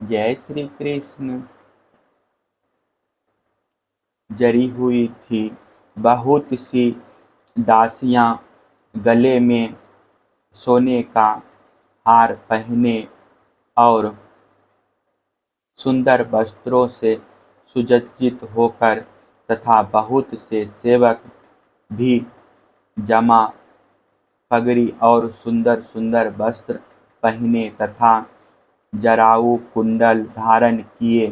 जय श्री कृष्ण। जरी हुई थी बहुत सी दासियां, गले में सोने का हार पहने और सुंदर वस्त्रों से सुसज्जित होकर तथा बहुत से सेवक भी जमा पगड़ी और सुंदर सुंदर वस्त्र पहने तथा जराऊ कुंडल धारण किए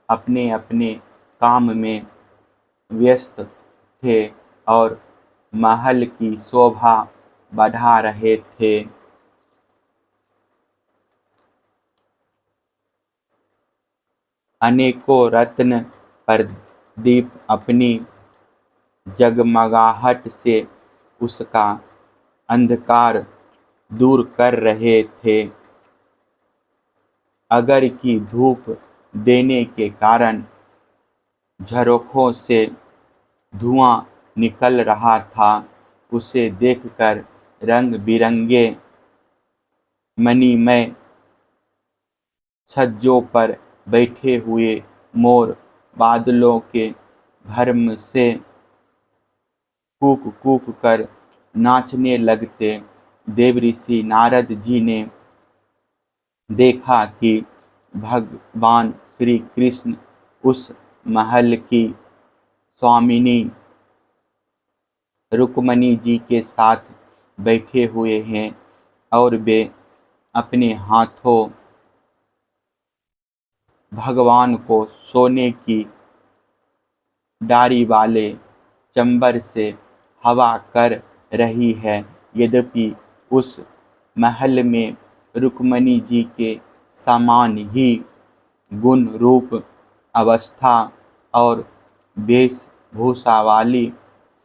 अपने अपने काम में व्यस्त थे और महल की शोभा बढ़ा रहे थे। अनेकों रत्न प्रदीप अपनी जगमगाहट से उसका अंधकार दूर कर रहे थे। अगर की धूप देने के कारण झरोखों से धुआं निकल रहा था। उसे देखकर रंग बिरंगे मणिमय छज्जों पर बैठे हुए मोर बादलों के भ्रम से कूक कूक कर नाचने लगते। देवऋषि नारद जी ने देखा कि भगवान श्री कृष्ण उस महल की स्वामिनी रुक्मणी जी के साथ बैठे हुए हैं और वे अपने हाथों भगवान को सोने की डारी वाले चंबर से हवा कर रही है। यद्यपि उस महल में रुक्मणी जी के समान ही गुण रूप अवस्था और वेशभूषा वाली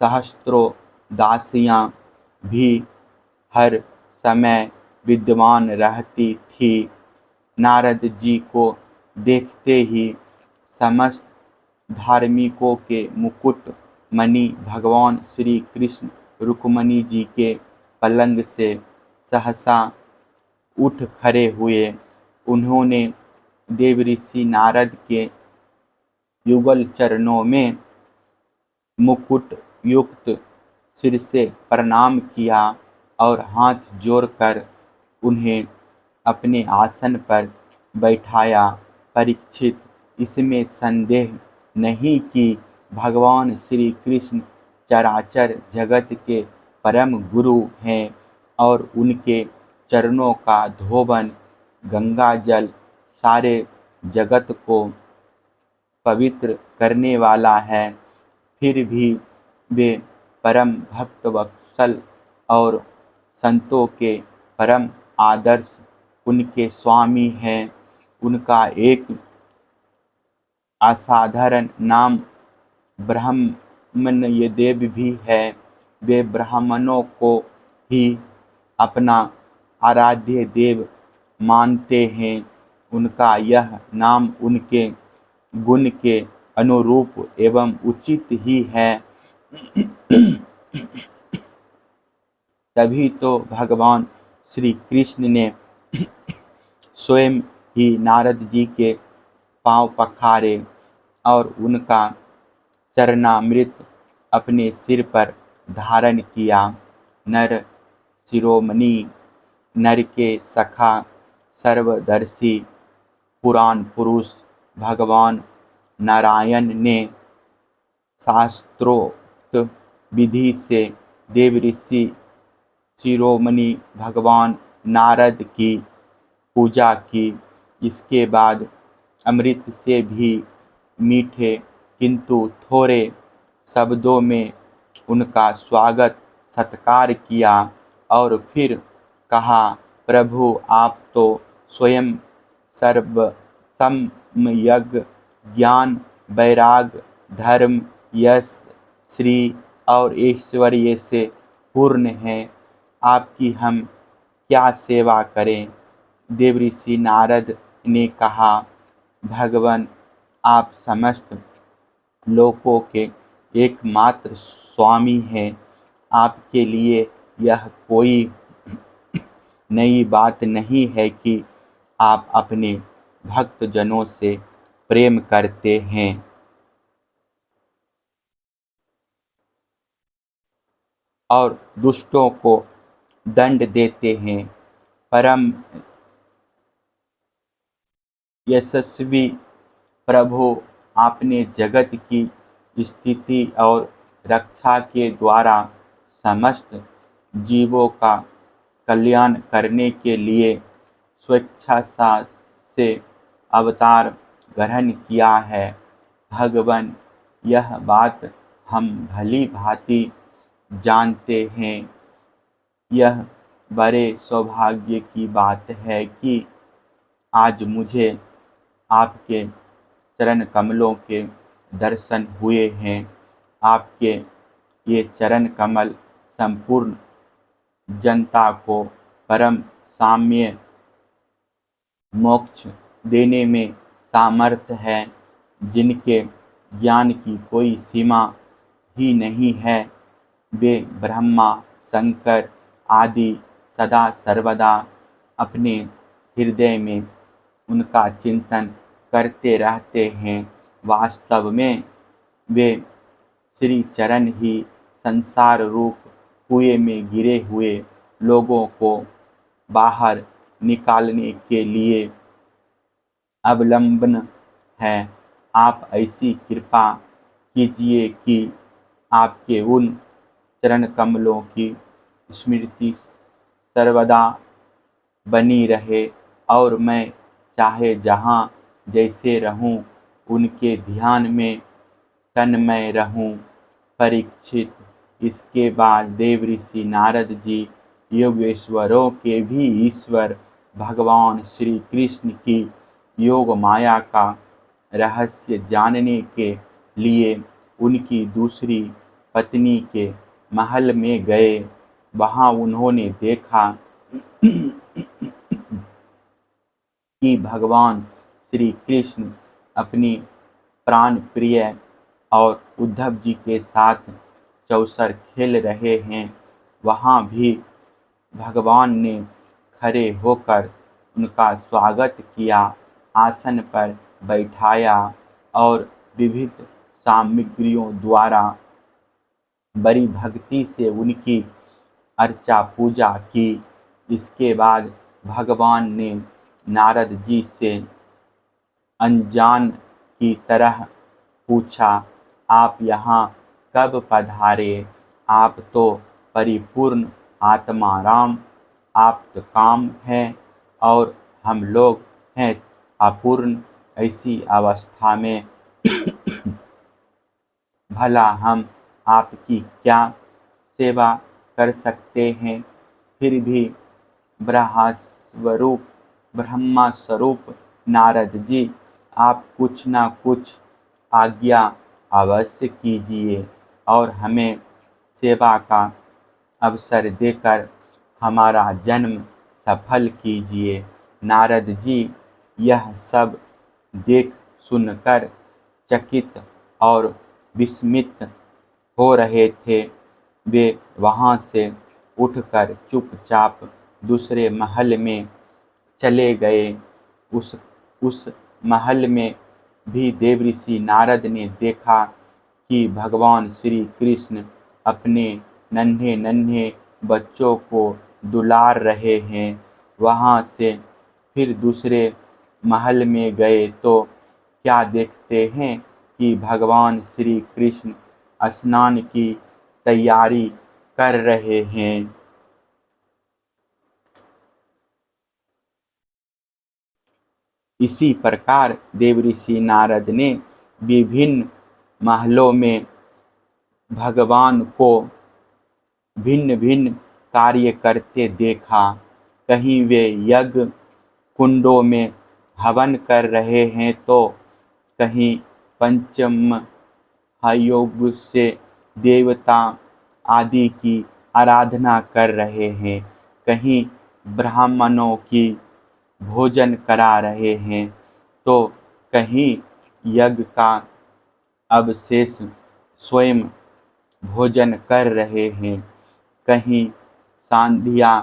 सहस्त्रों दासियां भी हर समय विद्यमान रहती थी। नारद जी को देखते ही समस्त धार्मिकों के मुकुट मणि भगवान श्री कृष्ण रुक्मणी जी के पलंग से सहसा उठ खड़े हुए। उन्होंने देवऋषि नारद के युगल चरणों में मुकुट युक्त सिर से प्रणाम किया और हाथ जोड़कर उन्हें अपने आसन पर बैठाया। परीक्षित, इसमें संदेह नहीं कि भगवान श्री कृष्ण चराचर जगत के परम गुरु हैं और उनके चरणों का धोवन गंगा जल सारे जगत को पवित्र करने वाला है। फिर भी वे परम भक्तवत्सल और संतों के परम आदर्श उनके स्वामी हैं। उनका एक असाधारण नाम ब्रह्मण्यदेव भी है। वे ब्राह्मणों को ही अपना आराध्य देव मानते हैं। उनका यह नाम उनके गुण के अनुरूप एवं उचित ही है। तभी तो भगवान श्री कृष्ण ने स्वयं ही नारद जी के पांव पखारे और उनका चरणामृत अपने सिर पर धारण किया। नर शिरोमणि, नर के सखा, सर्वदर्शी पुराण पुरुष भगवान नारायण ने शास्त्रोक्त विधि से देवऋषि शिरोमणि भगवान नारद की पूजा की। इसके बाद अमृत से भी मीठे किंतु थोड़े शब्दों में उनका स्वागत सत्कार किया और फिर कहा, प्रभु आप तो स्वयं सर्व सम्यक ज्ञान वैराग धर्म यश श्री और ऐश्वर्य से पूर्ण हैं। आपकी हम क्या सेवा करें। देवऋषि नारद ने कहा, भगवान आप समस्त लोकों के एकमात्र स्वामी हैं। आपके लिए यह कोई नई बात नहीं है कि आप अपने भक्तजनों से प्रेम करते हैं और दुष्टों को दंड देते हैं। परम यशस्वी प्रभु, आपने जगत की स्थिति और रक्षा के द्वारा समस्त जीवों का कल्याण करने के लिए स्वेच्छा से अवतार ग्रहण किया है। भगवान, यह बात हम भली भांति जानते हैं। यह बड़े सौभाग्य की बात है कि आज मुझे आपके चरण कमलों के दर्शन हुए हैं। आपके ये चरण कमल संपूर्ण जनता को परम साम्य मोक्ष देने में सामर्थ्य है। जिनके ज्ञान की कोई सीमा ही नहीं है, वे ब्रह्मा शंकर आदि सदा सर्वदा अपने हृदय में उनका चिंतन करते रहते हैं। वास्तव में वे श्री चरण ही संसार रूप कुएं में गिरे हुए लोगों को बाहर निकालने के लिए अवलंबन है। आप ऐसी कृपा कीजिए कि आपके उन चरण कमलों की स्मृति सर्वदा बनी रहे और मैं चाहे जहाँ जैसे रहूं, उनके ध्यान में तन्मय रहूं। परीक्षित, इसके बाद देव ऋषि नारद जी योगेश्वरों के भी ईश्वर भगवान श्री कृष्ण की योग माया का रहस्य जानने के लिए उनकी दूसरी पत्नी के महल में गए। वहां उन्होंने देखा कि भगवान श्री कृष्ण अपनी प्राण प्रिय और उद्धव जी के साथ चौसर खेल रहे हैं। वहाँ भी भगवान ने खड़े होकर उनका स्वागत किया, आसन पर बैठाया और विविध सामग्रियों द्वारा बड़ी भक्ति से उनकी अर्चा पूजा की। इसके बाद भगवान ने नारद जी से अनजान की तरह पूछा, आप यहाँ कब पधारे? आप तो परिपूर्ण आत्मा राम, आप तो काम हैं और हम लोग हैं अपूर्ण। ऐसी अवस्था में भला हम आपकी क्या सेवा कर सकते हैं? फिर भी ब्रह्मा स्वरूप नारद जी, आप कुछ ना कुछ आज्ञा अवश्य कीजिए और हमें सेवा का अवसर देकर हमारा जन्म सफल कीजिए। नारद जी यह सब देख सुनकर चकित और विस्मित हो रहे थे। वे वहाँ से उठकर चुपचाप दूसरे महल में चले गए। उस महल में भी देवऋषि नारद ने देखा कि भगवान श्री कृष्ण अपने नन्हे नन्हे बच्चों को दुलार रहे हैं। वहाँ से फिर दूसरे महल में गए तो क्या देखते हैं कि भगवान श्री कृष्ण स्नान की तैयारी कर रहे हैं। इसी प्रकार देवऋषि नारद ने विभिन्न महलों में भगवान को भिन्न भिन्न कार्य करते देखा। कहीं वे यज्ञ कुंडों में हवन कर रहे हैं तो कहीं पंचम योग से देवता आदि की आराधना कर रहे हैं, कहीं ब्राह्मणों की भोजन करा रहे हैं तो कहीं यज्ञ का अवशेष स्वयं भोजन कर रहे हैं, कहीं संध्या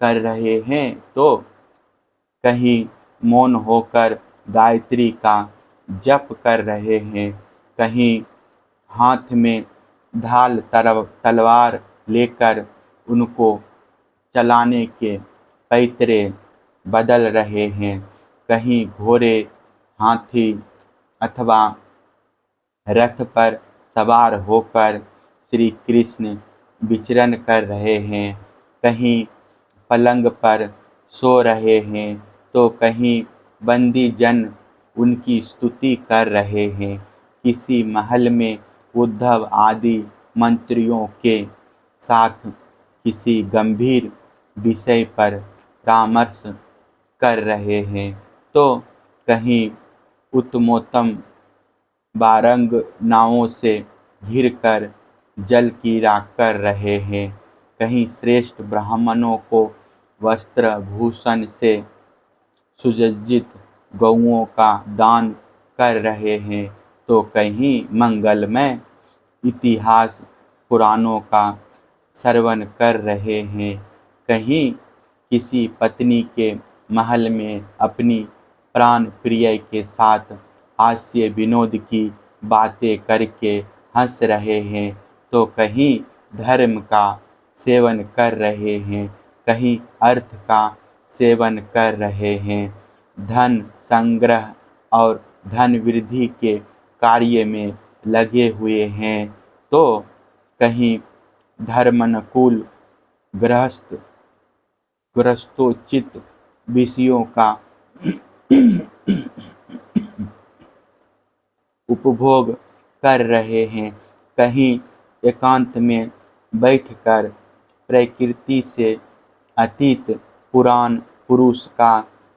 कर रहे हैं तो कहीं मौन होकर गायत्री का जप कर रहे हैं, कहीं हाथ में ढाल तलवार लेकर उनको चलाने के पैतरे बदल रहे हैं, कहीं घोड़े, हाथी अथवा रथ पर सवार होकर श्री कृष्ण विचरण कर रहे हैं, कहीं पलंग पर सो रहे हैं तो कहीं बंदी जन उनकी स्तुति कर रहे हैं। किसी महल में उद्धव आदि मंत्रियों के साथ किसी गंभीर विषय पर परामर्श कर रहे हैं तो कहीं उत्तमोत्तम बारंग नावों से घिरकर जल क्रीड़ा कर रहे हैं, कहीं श्रेष्ठ ब्राह्मणों को वस्त्र भूषण से सुसज्जित गौओं का दान कर रहे हैं तो कहीं मंगलमय इतिहास पुराणों का श्रवण कर रहे हैं, कहीं किसी पत्नी के महल में अपनी प्राण प्रिय के साथ हास्य विनोद की बातें करके हंस रहे हैं तो कहीं धर्म का सेवन कर रहे हैं, कहीं अर्थ का सेवन कर रहे हैं, धन संग्रह और धन वृद्धि के कार्य में लगे हुए हैं तो कहीं धर्मानुकूल गृहस्थोचित विषयों का उपभोग कर रहे हैं, कहीं एकांत में बैठकर प्रकृति से अतीत पुराण पुरुष का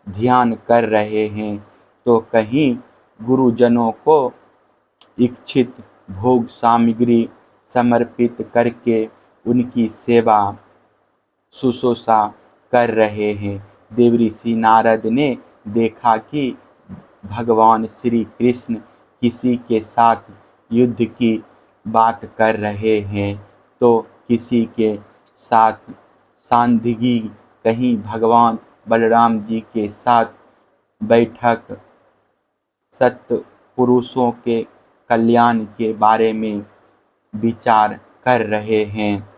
ध्यान कर रहे हैं तो कहीं गुरुजनों को इच्छित भोग सामग्री समर्पित करके उनकी सेवा शुश्रूषा कर रहे हैं। देवऋषि नारद ने देखा कि भगवान श्री कृष्ण किसी के साथ युद्ध की बात कर रहे हैं तो किसी के साथ सांध्गी, कहीं भगवान बलराम जी के साथ बैठक सत्य पुरुषों के कल्याण के बारे में विचार कर रहे हैं।